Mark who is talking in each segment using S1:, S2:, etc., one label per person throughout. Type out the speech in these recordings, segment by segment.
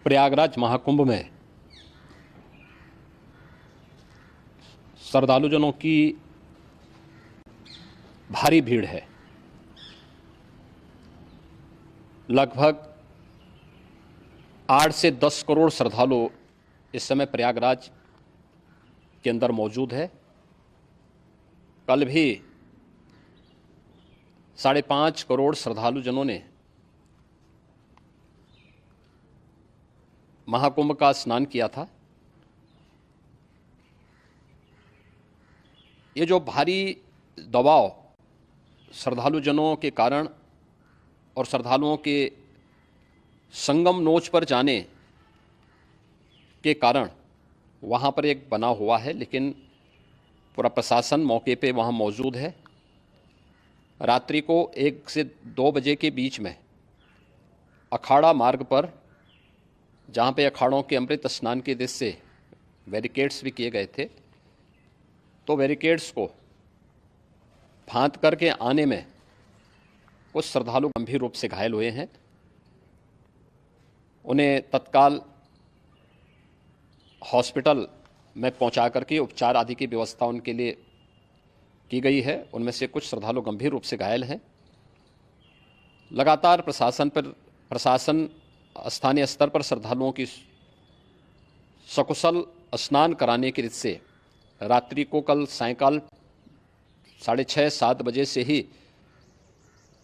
S1: प्रयागराज महाकुंभ में श्रद्धालुजनों की भारी भीड़ है। लगभग 8 से 10 करोड़ श्रद्धालु इस समय प्रयागराज के अंदर मौजूद है। कल भी 5.5 करोड़ श्रद्धालुजनों ने महाकुंभ का स्नान किया था। ये जो भारी दबाव श्रद्धालुजनों के कारण और श्रद्धालुओं के संगम नोच पर जाने के कारण वहाँ पर एक बना हुआ है, लेकिन पूरा प्रशासन मौके पे वहाँ मौजूद है। रात्रि को 1 से 2 बजे के बीच में अखाड़ा मार्ग पर, जहाँ पे अखाड़ों के अमृत स्नान के दृश्य से बैरिकेड्स भी किए गए थे, तो बैरिकेड्स को फांद करके आने में कुछ श्रद्धालु गंभीर रूप से घायल हुए हैं। उन्हें तत्काल हॉस्पिटल में पहुंचा करके उपचार आदि की व्यवस्था उनके लिए की गई है। उनमें से कुछ श्रद्धालु गंभीर रूप से घायल हैं। लगातार प्रशासन स्थानीय स्तर पर श्रद्धालुओं की सकुशल स्नान कराने की रीत से रात्रि को कल सायंकाल 6:30-7 बजे से ही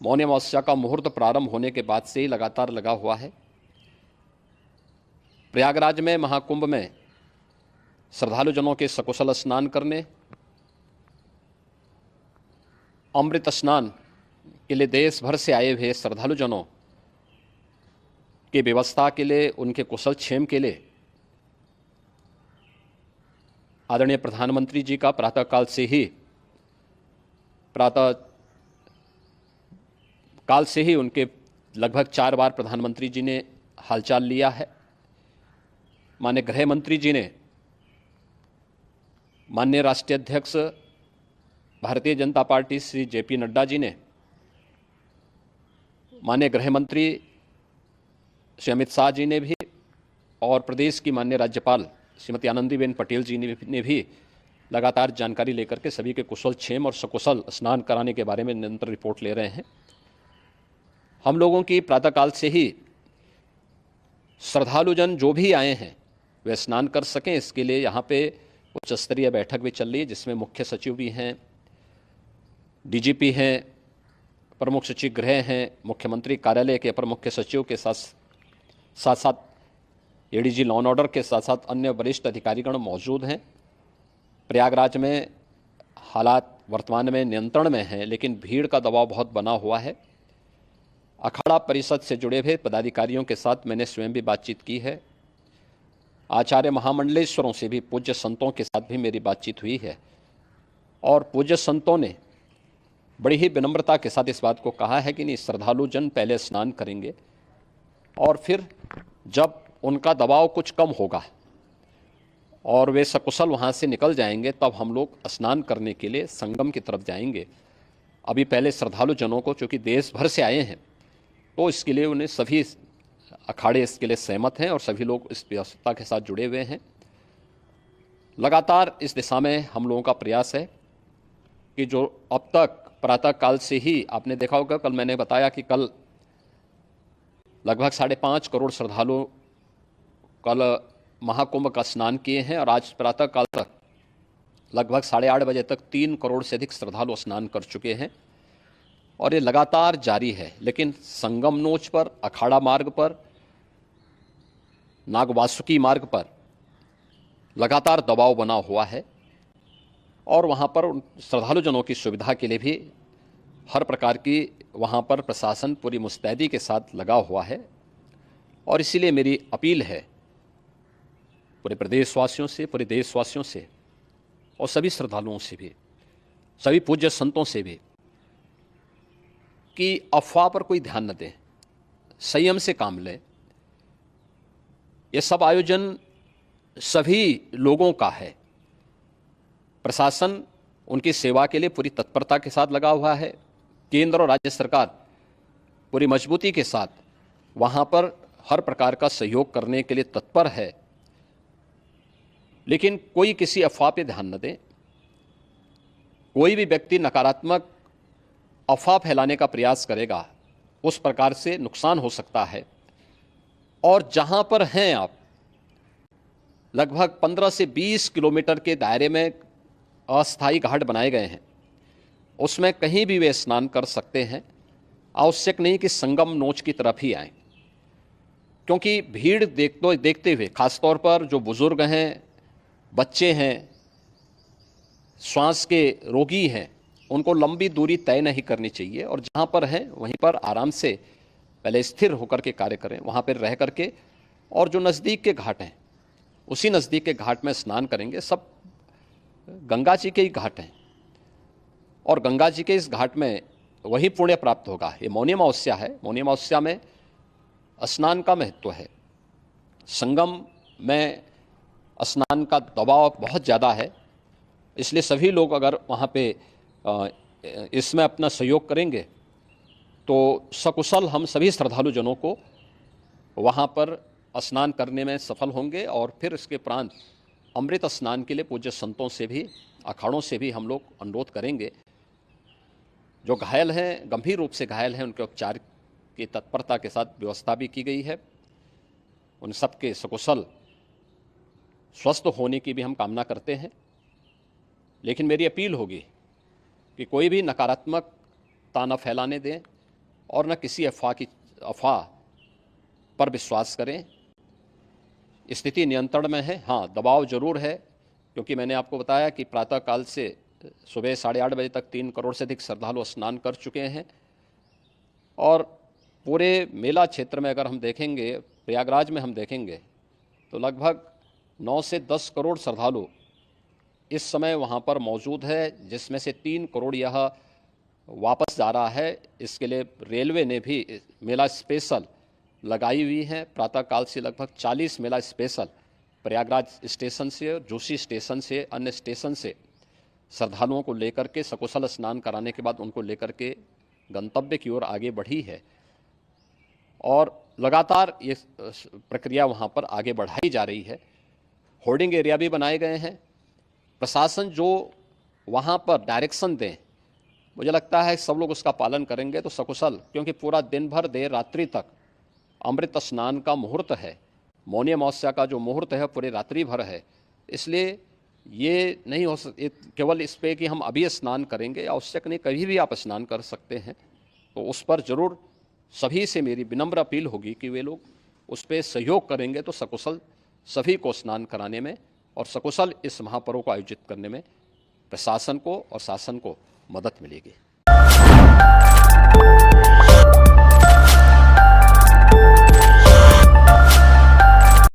S1: मौनी अमावस्या का मुहूर्त प्रारंभ होने के बाद से ही लगातार लगा हुआ है। प्रयागराज में महाकुंभ में श्रद्धालुजनों के सकुशल स्नान करने, अमृत स्नान के लिए देश भर से आए हुए श्रद्धालुजनों की व्यवस्था के लिए, उनके कुशल क्षेम के लिए आदरणीय प्रधानमंत्री जी का प्रातःकाल से ही उनके लगभग 4 बार प्रधानमंत्री जी ने हालचाल लिया है। माननीय गृह मंत्री जी ने, माननीय राष्ट्रीय अध्यक्ष भारतीय जनता पार्टी श्री JP नड्डा जी ने, माननीय गृह मंत्री श्री अमित शाह जी ने भी, और प्रदेश की माननीय राज्यपाल श्रीमती आनंदीबेन पटेल जी ने भी लगातार जानकारी लेकर के सभी के कुशल क्षेम और सकुशल स्नान कराने के बारे में निरंतर रिपोर्ट ले रहे हैं। हम लोगों की प्रातःकाल से ही श्रद्धालुजन जो भी आए हैं वे स्नान कर सकें, इसके लिए यहाँ पे उच्च स्तरीय बैठक भी चल रही है, जिसमें मुख्य सचिव भी हैं, DGP हैं, प्रमुख सचिव गृह हैं, मुख्यमंत्री कार्यालय के अपर मुख्य सचिव के साथ साथ ADG लॉ एंड ऑर्डर के साथ साथ अन्य वरिष्ठ अधिकारीगण मौजूद हैं। प्रयागराज में हालात वर्तमान में नियंत्रण में हैं, लेकिन भीड़ का दबाव बहुत बना हुआ है। अखाड़ा परिषद से जुड़े हुए पदाधिकारियों के साथ मैंने स्वयं भी बातचीत की है। आचार्य महामंडलेश्वरों से भी, पूज्य संतों के साथ भी मेरी बातचीत हुई है, और पूज्य संतों ने बड़ी ही विनम्रता के साथ इस बात को कहा है कि नहीं, श्रद्धालुजन पहले स्नान करेंगे और फिर जब उनका दबाव कुछ कम होगा और वे सकुशल वहाँ से निकल जाएंगे, तब हम लोग स्नान करने के लिए संगम की तरफ जाएंगे। अभी पहले श्रद्धालुजनों को, चूँकि देश भर से आए हैं, तो इसके लिए उन्हें सभी अखाड़े इसके लिए सहमत हैं और सभी लोग इस व्यवस्था के साथ जुड़े हुए हैं। लगातार इस दिशा में हम लोगों का प्रयास है कि जो अब तक प्रातःकाल से ही आपने देखा होगा, कल मैंने बताया कि कल लगभग 5.5 करोड़ श्रद्धालु कल महाकुंभ का स्नान किए हैं, और आज प्रातःकाल तक लगभग 8:30 बजे तक 3 करोड़ से अधिक श्रद्धालु स्नान कर चुके हैं, और ये लगातार जारी है। लेकिन संगम नोच पर, अखाड़ा मार्ग पर, नागवासुकी मार्ग पर लगातार दबाव बना हुआ है, और वहाँ पर श्रद्धालुजनों की सुविधा के लिए भी हर प्रकार की वहाँ पर प्रशासन पूरी मुस्तैदी के साथ लगा हुआ है। और इसीलिए मेरी अपील है पूरे प्रदेशवासियों से, पूरे देशवासियों से, और सभी श्रद्धालुओं से भी, सभी पूज्य संतों से भी, कि अफवाह पर कोई ध्यान न दें, संयम से काम लें। ये सब आयोजन सभी लोगों का है। प्रशासन उनकी सेवा के लिए पूरी तत्परता के साथ लगा हुआ है। केंद्र और राज्य सरकार पूरी मजबूती के साथ वहाँ पर हर प्रकार का सहयोग करने के लिए तत्पर है, लेकिन कोई किसी अफवाह पे ध्यान न दें। कोई भी व्यक्ति नकारात्मक अफवाह फैलाने का प्रयास करेगा, उस प्रकार से नुकसान हो सकता है। और जहां पर हैं आप, लगभग 15 से 20 किलोमीटर के दायरे में अस्थायी घाट बनाए गए हैं, उसमें कहीं भी वे स्नान कर सकते हैं। आवश्यक नहीं कि संगम नोच की तरफ ही आएं, क्योंकि भीड़ देखते हुए, खासतौर पर जो बुजुर्ग हैं, बच्चे हैं, श्वास के रोगी हैं, उनको लंबी दूरी तय नहीं करनी चाहिए और जहाँ पर हैं वहीं पर आराम से पहले स्थिर होकर के कार्य करें, वहाँ पर रह करके। और जो नज़दीक के घाट हैं, उसी नज़दीक के घाट में स्नान करेंगे। सब गंगा जी के ही घाट हैं और गंगा जी के इस घाट में वही पुण्य प्राप्त होगा। ये मौनी अमावस्या है, मौनी अमावस्या में स्नान का महत्व है। संगम में स्नान का दबाव बहुत ज़्यादा है, इसलिए सभी लोग अगर वहाँ पे इसमें अपना सहयोग करेंगे तो सकुशल हम सभी श्रद्धालु जनों को वहाँ पर स्नान करने में सफल होंगे। और फिर इसके उपरांत अमृत स्नान के लिए पूज्य संतों से भी, अखाड़ों से भी हम लोग अनुरोध करेंगे। जो घायल हैं, गंभीर रूप से घायल हैं, उनके उपचार की तत्परता के साथ व्यवस्था भी की गई है। उन सबके सकुशल स्वस्थ होने की भी हम कामना करते हैं। लेकिन मेरी अपील होगी कि कोई भी नकारात्मकता न फैलाने दें और न किसी अफवाह पर विश्वास करें। स्थिति नियंत्रण में है, हाँ दबाव जरूर है, क्योंकि मैंने आपको बताया कि प्रातःकाल से सुबह 8:30 बजे तक 3 करोड़ से अधिक श्रद्धालु स्नान कर चुके हैं। और पूरे मेला क्षेत्र में अगर हम देखेंगे, प्रयागराज में हम देखेंगे तो लगभग 9 से 10 करोड़ श्रद्धालु इस समय वहाँ पर मौजूद है, जिसमें से 3 करोड़ यह वापस जा रहा है। इसके लिए रेलवे ने भी मेला स्पेशल लगाई हुई है। प्रातःकाल से लगभग 40 मेला स्पेशल प्रयागराज स्टेशन से, जोशी स्टेशन से, अन्य स्टेशन से श्रद्धालुओं को लेकर के सकुशल स्नान कराने के बाद उनको लेकर के गंतव्य की ओर आगे बढ़ी है। और लगातार ये प्रक्रिया वहाँ पर आगे बढ़ाई जा रही है। होर्डिंग एरिया भी बनाए गए हैं। प्रशासन जो वहाँ पर डायरेक्शन दें, मुझे लगता है सब लोग उसका पालन करेंगे तो सकुशल, क्योंकि पूरा दिन भर देर रात्रि तक अमृत स्नान का मुहूर्त है। मौनी अमावस्या का जो मुहूर्त है पूरे रात्रि भर है, इसलिए ये नहीं हो केवल इस पे कि हम अभी स्नान करेंगे, आवश्यक नहीं, कभी भी आप स्नान कर सकते हैं। तो उस पर जरूर सभी से मेरी विनम्र अपील होगी कि वे लोग उस पर सहयोग करेंगे तो सकुशल सभी को स्नान कराने में और सकुशल इस महापर्व को आयोजित करने में प्रशासन को और शासन को मदद मिलेगी।